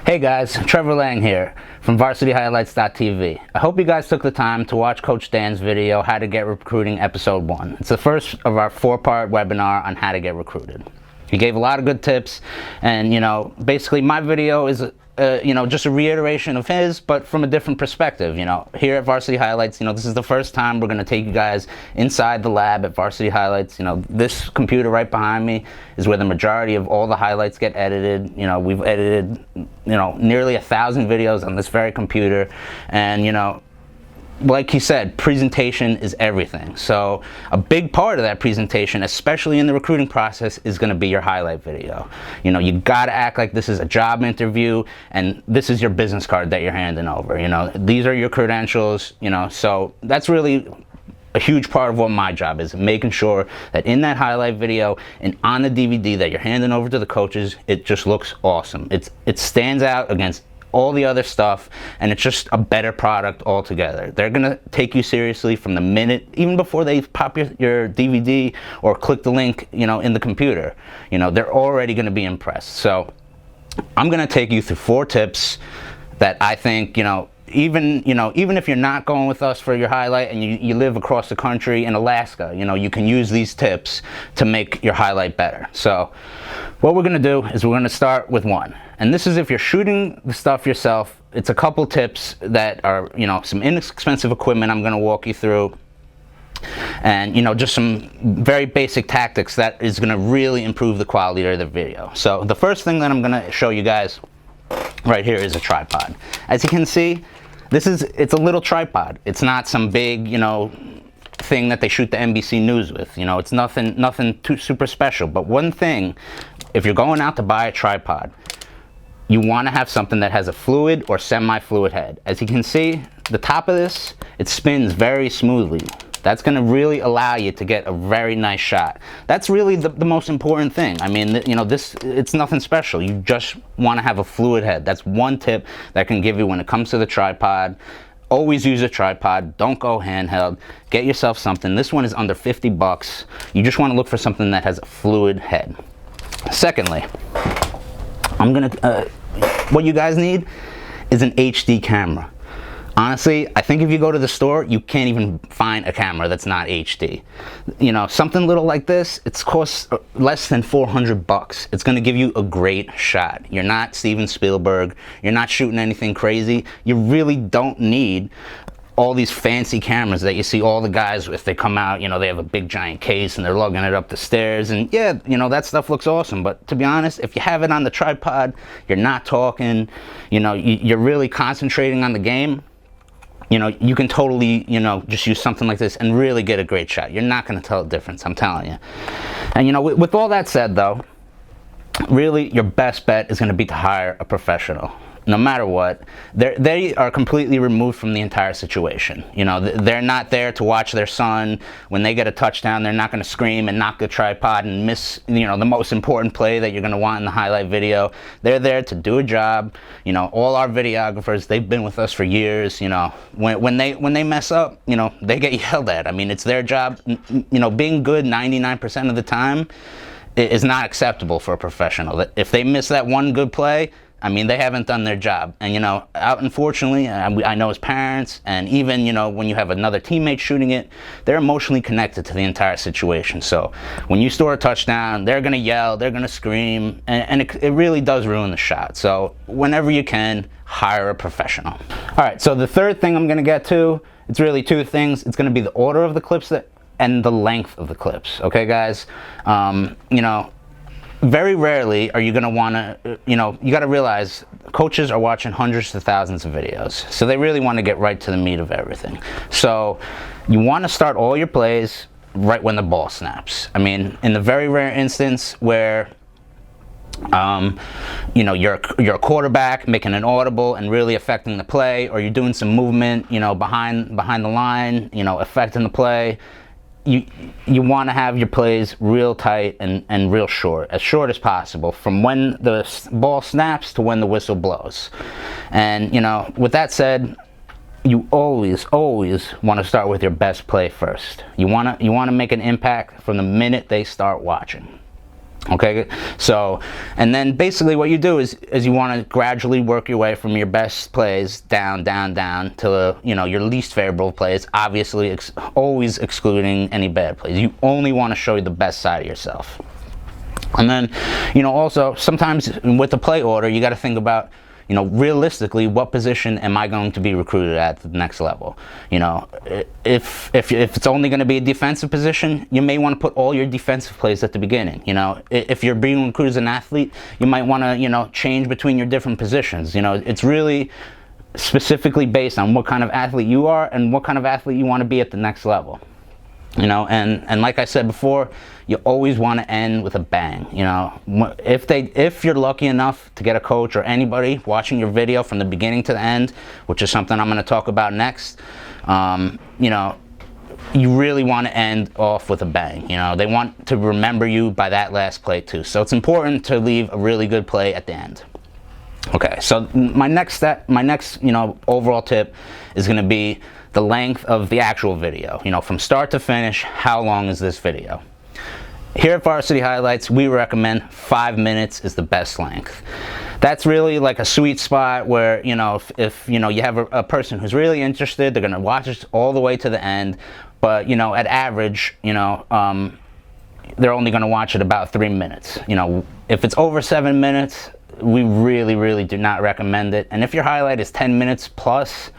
Hey guys, Trevor Lang here from VarsityHighlights.tv. I hope you guys took the time to watch Coach Dan's video, How to Get Recruiting Episode 1. It's the first of our 4-part webinar on how to get recruited. He gave a lot of good tips, and basically my video is just a reiteration of his, but from a different perspective. Here at Varsity Highlights, this is the first time we're going to take you guys inside the lab at Varsity Highlights. This computer right behind me is where the majority of all the highlights get edited. We've edited, nearly 1,000 videos on this very computer, and like he said, presentation is everything. So a big part of that presentation, especially in the recruiting process, is going to be your highlight video. You got to act like this is a job interview and this is your business card that you're handing over. These are your credentials, so that's really a huge part of what my job is, making sure that in that highlight video and on the DVD that you're handing over to the coaches, it just looks awesome. It stands out against all the other stuff, and it's just a better product altogether. They're gonna take you seriously from the minute, even before they pop your DVD or click the link, in the computer. They're already gonna be impressed. So I'm gonna take you through 4 tips that I think, even if you're not going with us for your highlight and you live across the country in Alaska, you can use these tips to make your highlight better. So what we're going to do is we're going to start with 1. And this is if you're shooting the stuff yourself. It's a couple tips that are, some inexpensive equipment I'm going to walk you through. And just some very basic tactics that is going to really improve the quality of the video. So the first thing that I'm going to show you guys right here is a tripod. As you can see, it's a little tripod. It's not some big, thing that they shoot the NBC News with. It's nothing too super special. But one thing, if you're going out to buy a tripod, you want to have something that has a fluid or semi-fluid head. As you can see, the top of this, it spins very smoothly. That's going to really allow you to get a very nice shot. That's really the most important thing. I mean, it's nothing special. You just want to have a fluid head. That's one tip that can give you when it comes to the tripod. Always use a tripod. Don't go handheld. Get yourself something. This one is under 50 bucks. You just want to look for something that has a fluid head. Secondly, what you guys need is an HD camera. Honestly, I think if you go to the store, you can't even find a camera that's not HD. Something little like this, it's costs less than 400 bucks. It's gonna give you a great shot. You're not Steven Spielberg. You're not shooting anything crazy. You really don't need all these fancy cameras that you see all the guys with. They come out, they have a big giant case and they're lugging it up the stairs, and yeah, that stuff looks awesome. But to be honest, if you have it on the tripod, you're not talking, you're really concentrating on the game. You can totally, just use something like this and really get a great shot. You're not going to tell the difference, I'm telling you. And, with all that said, though, really your best bet is going to be to hire a professional. No matter what, they are completely removed from the entire situation. They're not there to watch their son. When they get a touchdown, they're not going to scream and knock the tripod and miss, the most important play that you're going to want in the highlight video. They're there to do a job. All our videographers, they've been with us for years. When they mess up, they get yelled at. I mean, it's their job. Being good 99% of the time is not acceptable for a professional. If they miss that one good play, I mean, they haven't done their job. And, unfortunately, I know as parents, and even, when you have another teammate shooting it, they're emotionally connected to the entire situation. So when you score a touchdown, they're going to yell, they're going to scream, and it really does ruin the shot. So whenever you can, hire a professional. All right, so the third thing I'm going to get to, it's really 2 things. It's going to be the order of the clips and the length of the clips. Okay, guys? Very rarely are you going to want to, you got to realize coaches are watching hundreds to thousands of videos. So they really want to get right to the meat of everything. So you want to start all your plays right when the ball snaps. I mean, in the very rare instance where, you're a quarterback making an audible and really affecting the play, or you're doing some movement, behind the line, affecting the play. You want to have your plays real tight and real short, as short as possible, from when the ball snaps to when the whistle blows. And with that said, you always want to start with your best play first. You want to make an impact from the minute they start watching. Okay, so, and then basically what you do is you want to gradually work your way from your best plays down to, you know, your least favorable plays, obviously always excluding any bad plays. You only want to show you the best side of yourself. And then, you know, also sometimes with the play order, you got to think about, you know, realistically, what position am I going to be recruited at the next level? You know, if it's only going to be a defensive position, you may want to put all your defensive plays at the beginning. You know, if you're being recruited as an athlete, you might want to, you know, change between your different positions. You know, it's really specifically based on what kind of athlete you are and what kind of athlete you want to be at the next level. You know, and like I said before, you always want to end with a bang. You know, if you're lucky enough to get a coach or anybody watching your video from the beginning to the end, which is something I'm going to talk about next, you know, you really want to end off with a bang. You know, they want to remember you by that last play too. So it's important to leave a really good play at the end. Okay, so my next, you know, overall tip is going to be the length of the actual video. You know, from start to finish, how long is this video? Here at Varsity Highlights, we recommend 5 minutes is the best length. That's really like a sweet spot where, you know, if you know, you have a person who's really interested, they're going to watch it all the way to the end. But, you know, at average, you know, they're only going to watch it about 3 minutes. You know, if it's over 7 minutes, we really do not recommend it. And if your highlight is 10 minutes plus,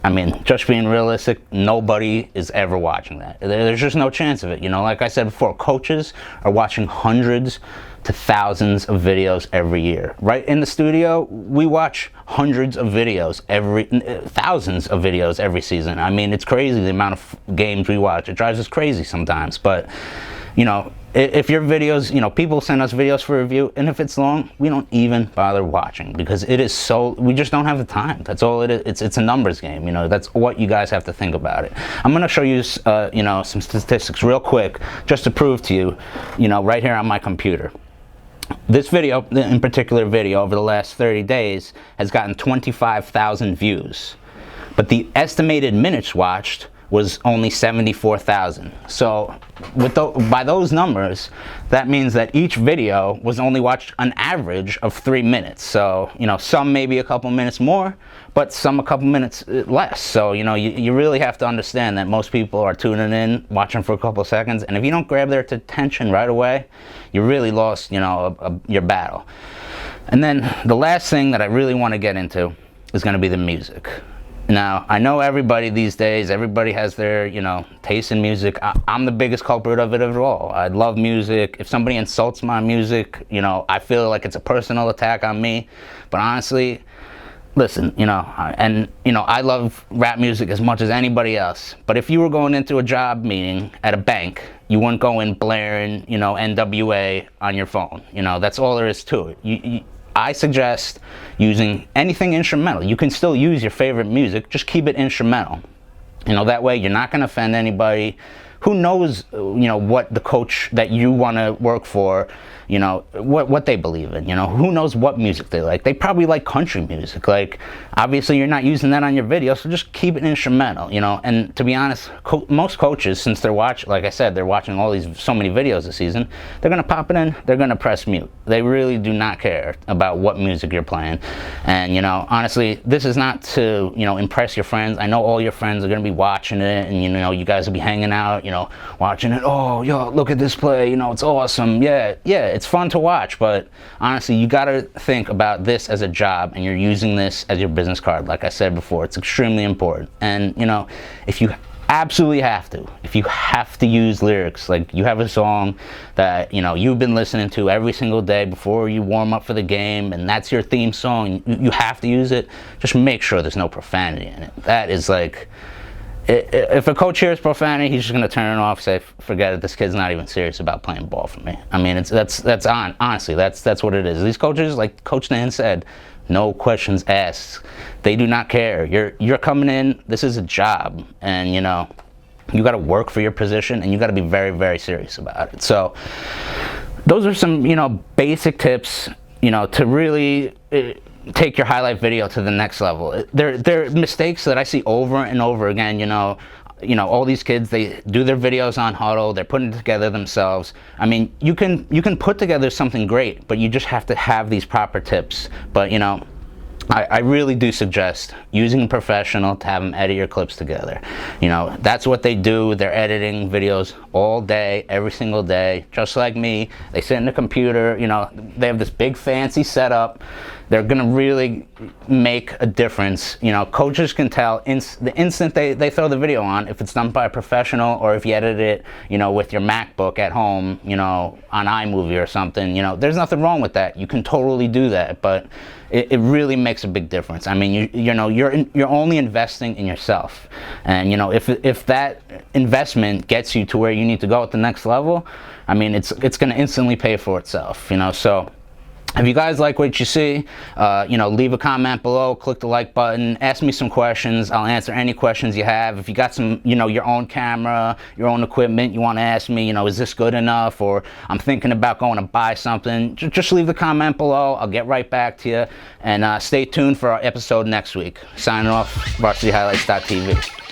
I mean, just being realistic, nobody is ever watching that. There's just no chance of it. You know, like I said before, coaches are watching hundreds to thousands of videos every year. Right in the studio, we watch hundreds of videos thousands of videos every season. I mean, it's crazy the amount of games we watch. It drives us crazy sometimes, but, you know, if your videos, you know, people send us videos for review, and if it's long, we don't even bother watching because it is so, we just don't have the time. That's all it is. It's a numbers game, you know, that's what you guys have to think about it. I'm going to show you, you know, some statistics real quick just to prove to you, you know, right here on my computer. This video, in particular video, over the last 30 days has gotten 25,000 views, but the estimated minutes watched was only 74,000. So by those numbers, that means that each video was only watched an average of 3 minutes. So, you know, some maybe a couple minutes more, but some a couple minutes less. So, you know, you really have to understand that most people are tuning in, watching for a couple of seconds, and if you don't grab their attention right away, you really lost, you know, your battle. And then the last thing that I really want to get into is going to be the music. Now, I know everybody these days, everybody has their, you know, taste in music. I'm the biggest culprit of it at all. I love music. If somebody insults my music, you know, I feel like it's a personal attack on me. But honestly, listen, you know, and, you know, I love rap music as much as anybody else. But if you were going into a job meeting at a bank, you wouldn't go in blaring, you know, NWA on your phone. You know, that's all there is to it. I suggest using anything instrumental. You can still use your favorite music, just keep it instrumental. You know, that way you're not going to offend anybody. Who knows, you know, what the coach that you want to work for, you know, what they believe in, you know, who knows what music they like. They probably like country music. Like, obviously you're not using that on your video, so just keep it instrumental, you know. And to be honest, most coaches, since they're like I said, they're watching so many videos this season, they're going to pop it in, they're going to press mute. They really do not care about what music you're playing. And, you know, honestly, this is not to, you know, impress your friends. I know all your friends are going to be watching it, and, you know, you guys will be hanging out, you know, watching it. Oh, yo, look at this play, you know, it's awesome. Yeah, it's fun to watch, but honestly, you got to think about this as a job, and you're using this as your business card. Like I said before, it's extremely important. And, you know, if you absolutely have to use lyrics, like you have a song that, you know, you've been listening to every single day before you warm up for the game, and that's your theme song, you have to use it, just make sure there's no profanity in it. That is like, if a coach hears profanity, he's just going to turn it off, say, forget it, this kid's not even serious about playing ball for me. I mean, honestly, that's what it is. These coaches, like Coach Dan said, no questions asked. They do not care. You're coming in, this is a job, and, you know, you got to work for your position, and you got to be very serious about it. So those are some, you know, basic tips, you know, to really take your highlight video to the next level. They're mistakes that I see over and over again, you know. You know, all these kids, they do their videos on Huddle, they're putting it together themselves. I mean, you can put together something great, but you just have to have these proper tips. But you know, I really do suggest using a professional to have them edit your clips together. You know, that's what they do. They're editing videos all day, every single day, just like me. They sit in the computer, you know, they have this big fancy setup. They're gonna really make a difference. You know, coaches can tell the instant they throw the video on, if it's done by a professional or if you edit it, you know, with your MacBook at home, you know, on iMovie or something. You know, there's nothing wrong with that. You can totally do that, but it really makes a big difference. I mean, you know, you're only investing in yourself, and you know, if that investment gets you to where you need to go at the next level, I mean, it's going to instantly pay for itself. You know, so if you guys like what you see, you know, leave a comment below, click the like button, ask me some questions. I'll answer any questions you have. If you got some, you know, your own camera, your own equipment, you want to ask me, you know, is this good enough, or I'm thinking about going to buy something, just leave the comment below. I'll get right back to you, and stay tuned for our episode next week. Signing off, VarsityHighlights.tv.